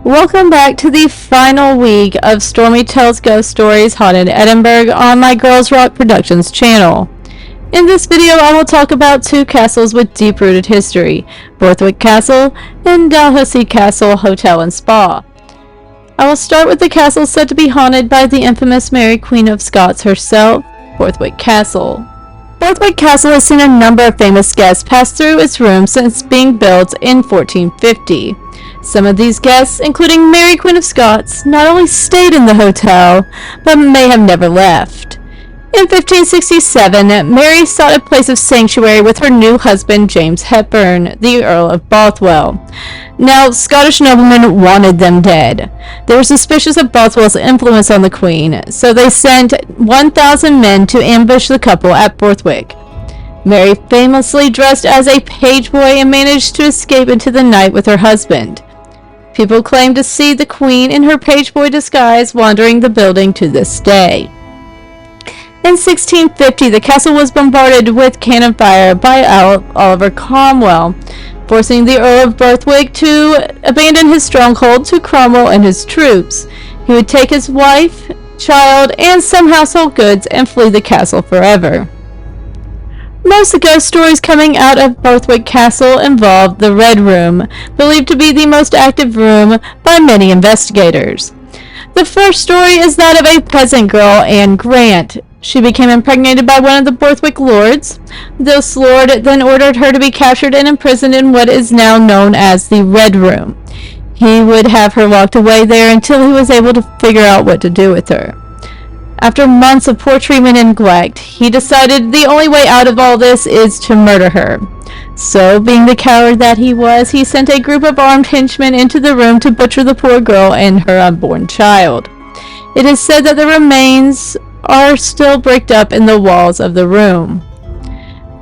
Welcome back to the final week of Stormi Tells Ghost Stories Haunted Edinburgh on my Girls Rock Productions channel. In this video I will talk about two castles with deep-rooted history, Borthwick Castle and Dalhousie Castle Hotel and Spa. I will start with the castle said to be haunted by the infamous Mary Queen of Scots herself, Borthwick Castle. Borthwick Castle has seen a number of famous guests pass through its rooms since being built in 1450. Some of these guests, including Mary Queen of Scots, not only stayed in the hotel, but may have never left. In 1567, Mary sought a place of sanctuary with her new husband James Hepburn, the Earl of Bothwell. Now, Scottish noblemen wanted them dead. They were suspicious of Bothwell's influence on the Queen, so they sent 1,000 men to ambush the couple at Borthwick. Mary famously dressed as a page boy and managed to escape into the night with her husband. People claim to see the Queen in her page boy disguise wandering the building to this day. In 1650, the castle was bombarded with cannon fire by Oliver Cromwell, forcing the Earl of Borthwick to abandon his stronghold to Cromwell and his troops. He would take his wife, child, and some household goods and flee the castle forever. Most of the ghost stories coming out of Borthwick Castle involve the Red Room, believed to be the most active room by many investigators. The first story is that of a peasant girl, Anne Grant. She became impregnated by one of the Borthwick lords. This lord then ordered her to be captured and imprisoned in what is now known as the Red Room. He would have her locked away there until he was able to figure out what to do with her. After months of poor treatment and neglect, he decided the only way out of all this is to murder her. So, being the coward that he was, he sent a group of armed henchmen into the room to butcher the poor girl and her unborn child. It is said that the remains are still bricked up in the walls of the room.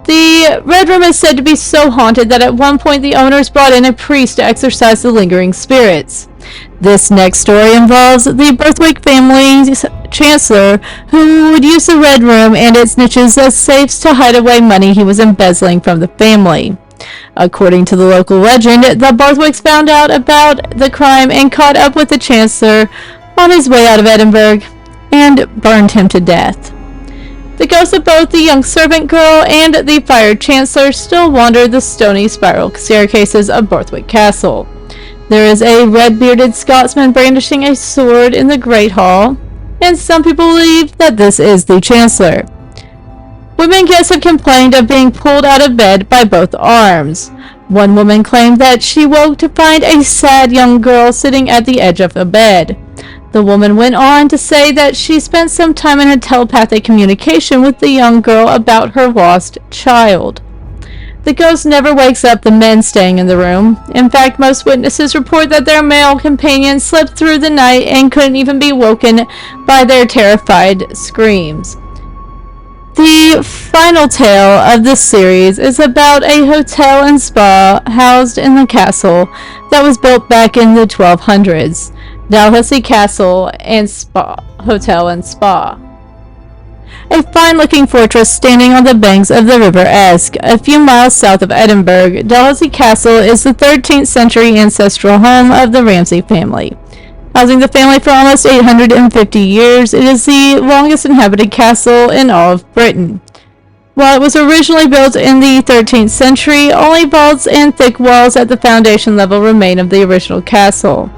The Red Room is said to be so haunted that at one point the owners brought in a priest to exorcise the lingering spirits. This next story involves the Borthwick family's chancellor, who would use the Red Room and its niches as safes to hide away money he was embezzling from the family. According to the local legend, the Borthwicks found out about the crime and caught up with the chancellor on his way out of Edinburgh and burned him to death. The ghosts of both the young servant girl and the fired chancellor still wander the stony spiral staircases of Borthwick Castle. There is a red-bearded Scotsman brandishing a sword in the Great Hall, and some people believe that this is the Chancellor. Women guests have complained of being pulled out of bed by both arms. One woman claimed that she woke to find a sad young girl sitting at the edge of the bed. The woman went on to say that she spent some time in a telepathic communication with the young girl about her lost child. The ghost never wakes up the men staying in the room. In fact, most witnesses report that their male companions slept through the night and couldn't even be woken by their terrified screams. The final tale of this series is about a hotel and spa housed in the castle that was built back in the 1200s, Dalhousie Castle and Spa Hotel and Spa. A fine-looking fortress standing on the banks of the River Esk, a few miles south of Edinburgh, Dalhousie Castle is the 13th century ancestral home of the Ramsay family. Housing the family for almost 850 years, it is the longest inhabited castle in all of Britain. While it was originally built in the 13th century, only vaults and thick walls at the foundation level remain of the original castle.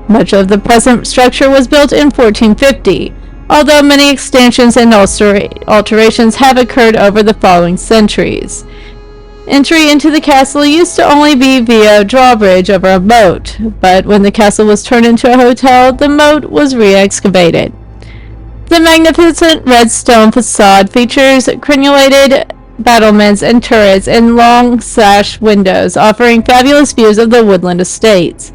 Much of the present structure was built in 1450. Although many extensions and alterations have occurred over the following centuries. Entry into the castle used to only be via drawbridge over a moat, but when the castle was turned into a hotel, the moat was re-excavated. The magnificent red stone facade features crenulated battlements and turrets and long sash windows, offering fabulous views of the woodland estates.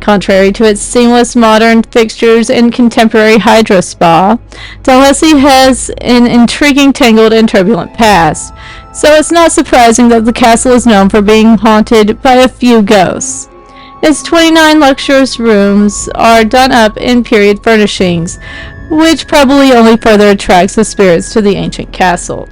Contrary to its seamless modern fixtures and contemporary hydro spa, Dalhousie has an intriguing, tangled, and turbulent past, so it's not surprising that the castle is known for being haunted by a few ghosts. Its 29 luxurious rooms are done up in period furnishings, which probably only further attracts the spirits to the ancient castle.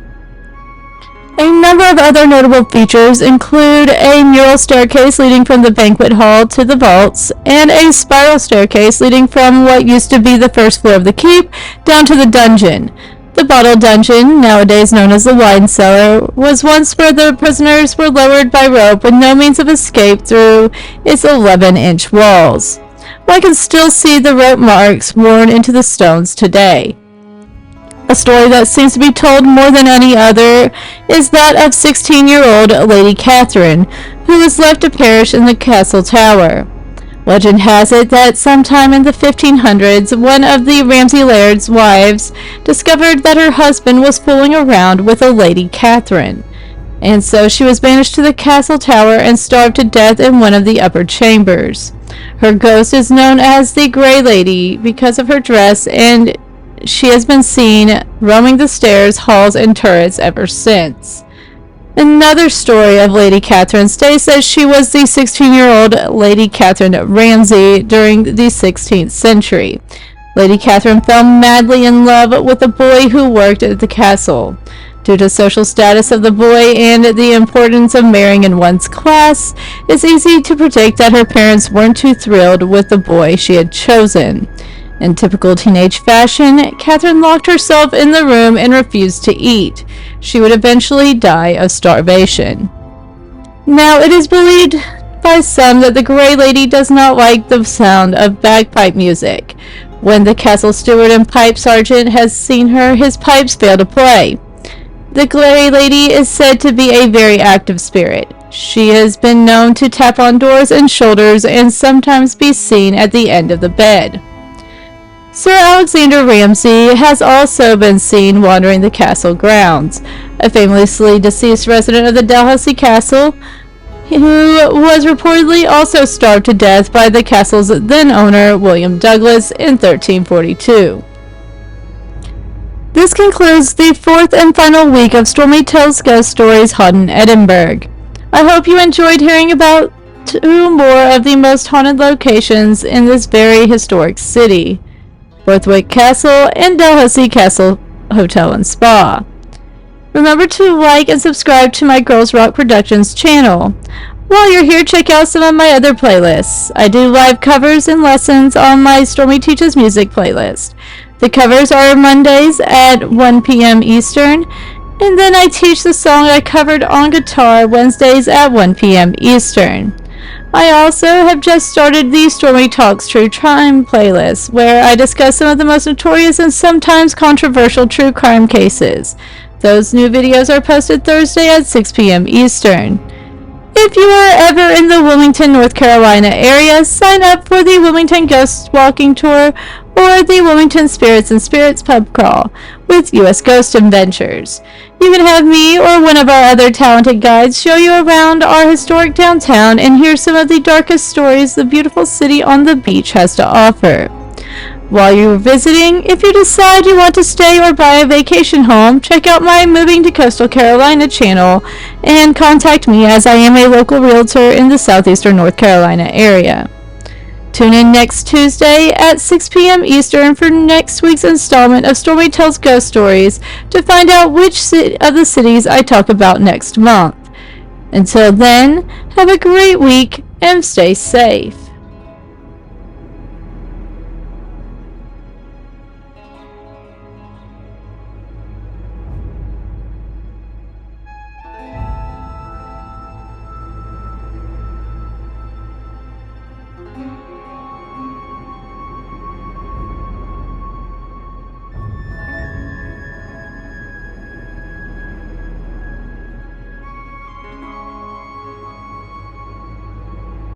A number of other notable features include a mural staircase leading from the banquet hall to the vaults, and a spiral staircase leading from what used to be the first floor of the keep down to the dungeon. The bottle dungeon, nowadays known as the wine cellar, was once where the prisoners were lowered by rope with no means of escape through its 11-inch walls. One can still see the rope marks worn into the stones today. A story that seems to be told more than any other is that of 16-year-old Lady Catherine, who was left to perish in the castle tower. Legend has it that sometime in the 1500s, one of the Ramsay Laird's wives discovered that her husband was fooling around with a Lady Catherine, and so she was banished to the castle tower and starved to death in one of the upper chambers. Her ghost is known as the Grey Lady because of her dress, and she has been seen roaming the stairs, halls, and turrets ever since. Another story of Lady Catherine states that she was the 16-year-old Lady Catherine Ramsay during the 16th century. Lady Catherine fell madly in love with a boy who worked at the castle. Due to social status of the boy and the importance of marrying in one's class, it's easy to predict that her parents weren't too thrilled with the boy she had chosen. In typical teenage fashion, Catherine locked herself in the room and refused to eat. She would eventually die of starvation. Now, it is believed by some that the Grey Lady does not like the sound of bagpipe music. When the castle steward and pipe sergeant has seen her, his pipes fail to play. The Grey Lady is said to be a very active spirit. She has been known to tap on doors and shoulders and sometimes be seen at the end of the bed. Sir Alexander Ramsay has also been seen wandering the castle grounds. A famously deceased resident of the Dalhousie castle, who was reportedly also starved to death by the castle's then owner, William Douglas, in 1342. This concludes the fourth and final week of Stormi Tells Ghost Stories held in Edinburgh. I hope you enjoyed hearing about two more of the most haunted locations in this very historic city: Borthwick Castle and Dalhousie Castle Hotel and Spa. Remember to like and subscribe to my Girls Rock Productions channel. While you're here, check out some of my other playlists. I do live covers and lessons on my Stormi Teaches Music playlist. The covers are Mondays at 1 p.m. Eastern, and then I teach the song I covered on guitar Wednesdays at 1 p.m. Eastern. I also have just started the Stormi Talks True Crime playlist, where I discuss some of the most notorious and sometimes controversial true crime cases. Those new videos are posted Thursday at 6 p.m. Eastern. If you are ever in the Wilmington, North Carolina area, sign up for the Wilmington Ghosts Walking Tour or the Wilmington Spirits and Spirits Pub Crawl with U.S. Ghost Adventures. You can have me or one of our other talented guides show you around our historic downtown and hear some of the darkest stories the beautiful city on the beach has to offer. While you're visiting, if you decide you want to stay or buy a vacation home, check out my Moving to Coastal Carolina channel and contact me, as I am a local realtor in the southeastern North Carolina area. Tune in next Tuesday at 6 p.m. Eastern for next week's installment of Stormi Tells Ghost Stories to find out which of the cities I talk about next month. Until then, have a great week and stay safe.